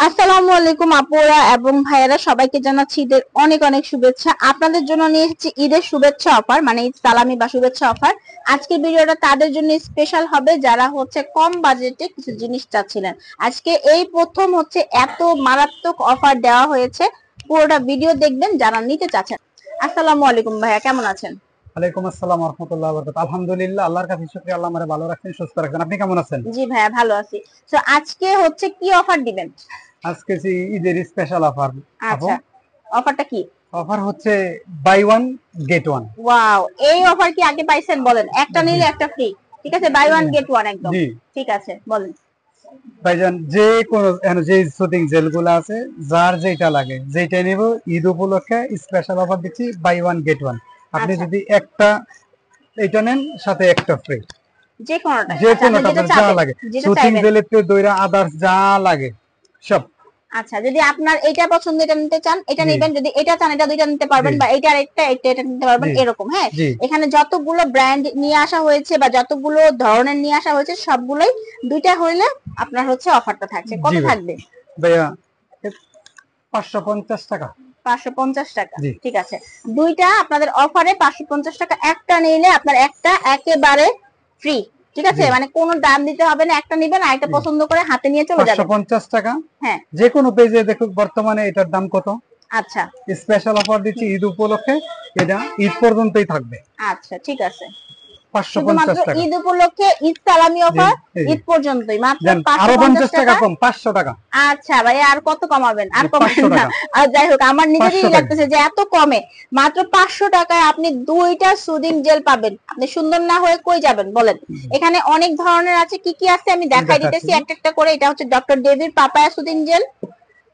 আসসালামু আলাইকুম আপুরা এবং ভাইয়েরা, সবাইকে জানাচ্ছি ঈদের অনেক অনেক শুভেচ্ছা। আপনাদের জন্য নিয়ে এসেছি ঈদের শুভেচ্ছা অফার, মানে ঈদ সালামি বা শুভেচ্ছা অফার। আজকের ভিডিওটা তাদের জন্য স্পেশাল হবে যারা কম বাজেটে কিছু জিনিস চাচ্ছিলেন। আজকে এই প্রথম এত মারাত্মক অফার দেওয়া হয়েছে, পুরোটা ভিডিও দেখবেন যারা নিতে চাচ্ছেন। আসসালামু আলাইকুম ভাইয়া, কেমন আছেন? ওয়ালাইকুম আসসালাম ওয়া রাহমাতুল্লাহি ওয়া বারাকাতুহু। আলহামদুলিল্লাহ, আল্লাহর কাছে শুকরিয়া, আল্লাহ আমারে ভালো রাখছেন, সুস্থ রাখছেন। আপনি কেমন আছেন? জি ভাইয়া, ভালো আছি। তো আজকে কি অফার দিবেন? আজকে ঈদের স্পেশাল অফার। আচ্ছা, অফারটা কি? অফার হচ্ছে buy one get one. Wow, এই অফার কি আগে পাইছেন? বলেন, একটা নিলে একটা ফ্রি। ঠিক আছে, বাই ওয়ান গেট ওয়ান একদম। ঠিক আছে, বলেন ভাইজান, যে কোনো যে শুটিং জেলগুলো আছে, যার যেটা লাগে যেটা নিব, ঈদ উপলক্ষে স্পেশাল অফার দিচ্ছি বাই ওয়ান গেট ওয়ান। আপনি যদি একটা এটা নেন, সাথে একটা ফ্রি। যে কোনোটা যা লাগে, শুটিং জেলের দইরা আদার্স যা লাগে সব। আচ্ছা, যদি আপনার এটা পছন্দ, এটা নিতে চান এটা নেবেন, যদি এটা চান এটা দুইটা নিতে পারবেন, বা এটা আর এটা নিতে পারবেন, এরকম। হ্যাঁ, এখানে যতগুলো ব্র্যান্ড নিয়ে আসা হয়েছে বা যতগুলো ধরনের নিয়ে আসা হয়েছে সবগুলোই দুইটা হইলে আপনার অফারটা থাকছে। কত থাকবে ভাইয়া? 550 টাকা। 550 টাকা, ঠিক আছে। দুইটা আপনাদের অফারে 550 টাকা, একটা নিলে আপনার একটা একেবারে ফ্রি। ঠিক আছে, মানে কোনো দাম দিতে হবে না, একটা নিবেন আর একটা পছন্দ করে হাতে নিয়ে চলে যাবেন। 550 টাকা। হ্যাঁ, যে কোনো পেজে দেখুন বর্তমানে এটার দাম কত। আচ্ছা, স্পেশাল অফার দিচ্ছি ঈদ উপলক্ষে, এটা ঈদ পর্যন্তই থাকবে। আচ্ছা, ঠিক আছে। 550 টাকা ঈদ উপলক্ষে ঈদ সালামি অফার, ঈদ পর্যন্তই মাত্র 550 টাকা কম, 500 টাকা। আচ্ছা ভাই, আর কত কমাবেন? আর কমাবেন না। আর যাই হোক, আমার নিজেরই লাগতেছে যে এত কমে মাত্র 500 টাকায় আপনি দুইটা সুদিং জেল পাবেন। আপনি সুন্দর না হয়ে কই যাবেন বলেন? এখানে অনেক ধরনের আছে, কি কি আছে আমি দেখাই দিতেছি একটা একটা করে। এটা হচ্ছে doctor David papaya soothing jail,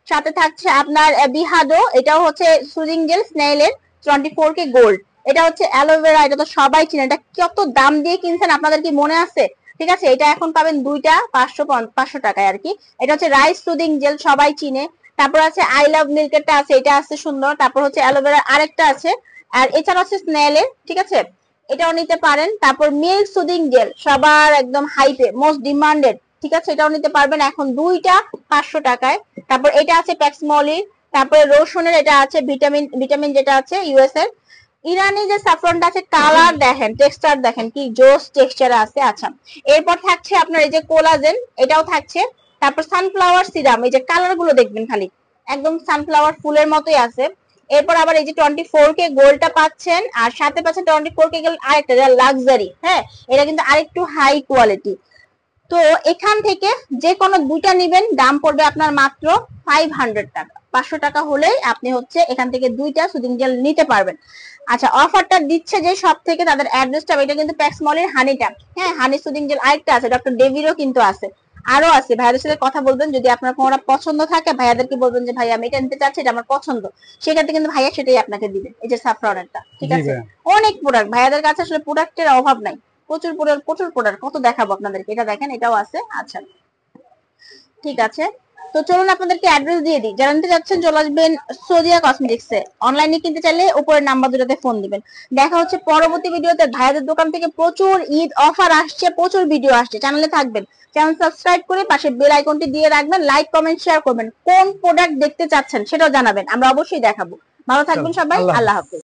সাথে থাকছে আপনার বিহাডো, এটাও হচ্ছে সুদিং জেল স্নেইলের 24K গোল্ড। এটা হচ্ছে অ্যালোভেরা, এটা তো সবাই চিনে। এটা কত দাম দিয়ে কিনছেন আপনাদের কি মনে আছে? ঠিক আছে, এটা এখন পাবেন দুইটা 500 টাকায় আর কি। এটা হচ্ছে রাইস সুদিং জেল, সবাই চিনে। তারপর আছে আই লাভ মিল্কেরটা আছে, এটা আছে সুন্দর। তারপর হচ্ছে অ্যালোভেরা আরেকটা আছে, আর এছাড়া হচ্ছে স্নেইলের, ঠিক আছে, এটাও নিতে পারেন। তারপর মিল্ক সুদিং জেল, সবার একদম হাইপে মোস্ট ডিমান্ডেড, ঠিক আছে, এটাও নিতে পারবেন এখন দুইটা 500 টাকায়। তারপর এটা আছে প্যাক্সমলি। তারপরে রসুনের এটা আছে ভিটামিন যেটা আছে ইউএস এর। ইরানি যে স্যাফরনটা আছে, কালার দেখেন, টেক্সচার দেখেন, কি জোস টেক্সচারে আছে। আচ্ছা, এরপর থাকছে আপনার এই যে কোলাজেন, এটাও থাকছে। তারপর সানফ্লাওয়ার সিরাম, এই যে কালার গুলো দেখবেন খালি একদম সানফ্লাওয়ার ফুলের মতোই আছে। এরপর আবার এই যে 24K গোল্ডটা পাচ্ছেন, আর সাথে পাচ্ছেন 24K গোল্ড আরেকটা যা লাক্সারি। হ্যাঁ, এটা কিন্তু আরেকটু হাই কোয়ালিটি। তো এখান থেকে যে কোনো দুইটা নিবেন, দাম পড়বে আপনার মাত্র 500 টাকা। 500 টাকা হলেই আপনি এখান থেকে দুইটা সুদিং জেল নিতে পারবেন। আচ্ছা, অফারটা দিচ্ছে যে সব থেকে, তাদের অ্যাড্রেসটা, এটা কিন্তু প্যাক্সমলের হানিটা। হ্যাঁ, হানি সুদিং জেল আরেকটা আছে, ডক্টর ডেভিরও কিন্তু আছে, আরো আছে। ভাইয়াদের সাথে কথা বলবেন, যদি আপনার কোনটা পছন্দ থাকে ভাইয়াদেরকে বলবেন যে ভাই আমি এটা নিতে চাচ্ছি, এটা আমার পছন্দ, সেক্ষেত্রে কিন্তু ভাইয়া সেটাই আপনাকে দিবে। এই যে সাফরনেরটা, ঠিক আছে। অনেক প্রোডাক্ট ভাইয়াদের কাছে, আসলে প্রোডাক্টের অভাব নাই, প্রচুর প্রোডাক্ট, কত দেখাবো আপনাদেরকে। এটা দেখেন, এটাও আছে। আচ্ছা, ঠিক আছে। তো চলুন আপনাদেরকে অ্যাড্রেস দিয়ে দিই। যারা নিতে যাচ্ছেন চলে আসবেন সোদিয়া কসমেটিক্সে। অনলাইনে কিনতে চাইলে উপরের নাম্বার দুটোতে ফোন দিবেন। দেখা হচ্ছে পরবর্তী ভিডিওতে। ভাইয়াদের দোকান থেকে প্রচুর ঈদ অফার আসছে, প্রচুর ভিডিও আসছে। চ্যানেলে থাকবেন, চ্যানেল সাবস্ক্রাইব করে পাশে বেল আইকনটি দিয়ে রাখবেন। লাইক কমেন্ট শেয়ার করবেন। কোন প্রোডাক্ট দেখতে চাচ্ছেন সেটাও জানাবেন, আমরা অবশ্যই দেখাবো। ভালো থাকবেন সবাই, আল্লাহ হাফেজ।